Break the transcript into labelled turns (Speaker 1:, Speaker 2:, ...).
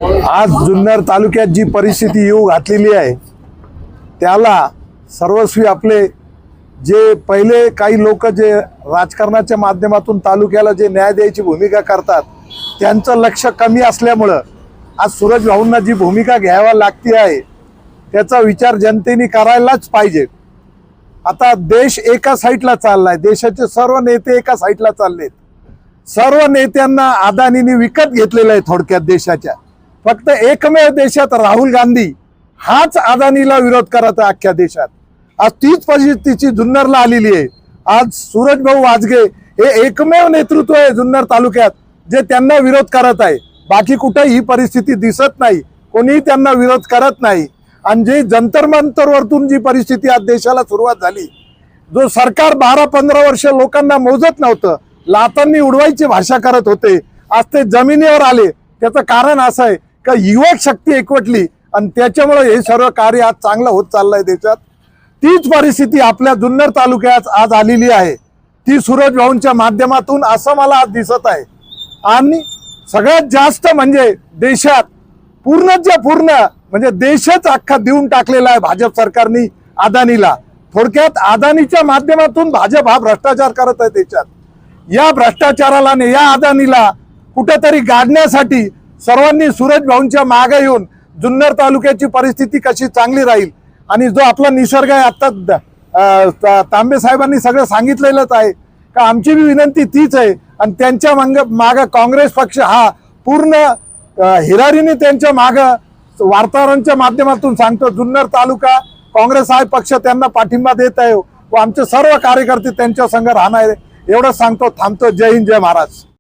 Speaker 1: आज जुन्नर तालुक्यात जी परिस्थिती येऊ घातलेली आहे त्याला सर्वस्वी आपले जे पहिले काही लोक जे राजकारणाच्या माध्यमातून तालुक्याला जे न्याय द्यायची भूमिका करतात त्यांचं लक्ष कमी असल्यामुळं आज सूरज भाऊंना जी भूमिका घ्यावी लागती आहे त्याचा विचार जनतेने करायलाच पाहिजे। आता देश एका साईडला चाललाय, देशाचे सर्व नेते एका साईडला चाललेत, सर्व नेत्यांना अदानींनी विकत घेतलेलं आहे। थोडक्यात देशाच्या फक्त एकमेव देशात राहुल गांधी हाच अदानीला विरोध करत आहे अख्ख्या देशात। आज तीच परिस्थितीची जुन्नरला आलेली आहे। आज सूरज भाऊ वाजगे हे एकमेव नेतृत्व आहे जुन्नर तालुक्यात जे त्यांना विरोध करत आहे। बाकी कुठे ही परिस्थिती दिसत नाही, कोणीही त्यांना विरोध करत नाही। आणि जे जंतर मंतरवरतून जी परिस्थिती आज देशाला सुरुवात झाली, जो सरकार 12-15 वर्ष लोकांना मोजत नव्हतं, लातांनी उडवायची भाषा करत होते, आज ते जमिनीवर आले। त्याचं कारण असं आहे का युवक शक्ती एकवटली आणि त्याच्यामुळे हे सर्व कार्य आज चांगलं होत चाललंय देशात। तीच परिस्थिती आपल्या जुन्नर तालुक्यात आज आलेली आहे, ती सूरज भाऊंच्या माध्यमातून असं मला आज दिसत आहे। आणि सगळ्यात जास्त म्हणजे देशात पूर्ण म्हणजे देशच अख्खा देऊन टाकलेला आहे भाजप सरकारने अदानीला। थोडक्यात अदानीच्या माध्यमातून भाजप हा भ्रष्टाचार करत आहे देशात। या भ्रष्टाचाराला आणि या अदानीला कुठेतरी गाडण्यासाठी सर्वांनी सूरज भाऊंच्या मागे येऊन जुन्नर तालुक्याची परिस्थिती कशी चांगली राहील आणि जो आपला निसर्ग आहे, आता तांबे साहेबांनी सगळं सांगितलेलंच आहे का आमची भी विनंती तीच आहे। आणि त्यांच्या मागे काँग्रेस पक्ष हा पूर्ण हिरारीने त्यांच्या मागे वार्ताहरांच्या माध्यमातून सांगतो जुन्नर तालुका काँग्रेस हा पक्ष त्यांना पाठिंबा देत आहे व आमचे सर्व कार्यकर्ते त्यांच्या संग राहणार आहे। एवढं सांगतो, थांबतो। जय हिंद, जय महाराज।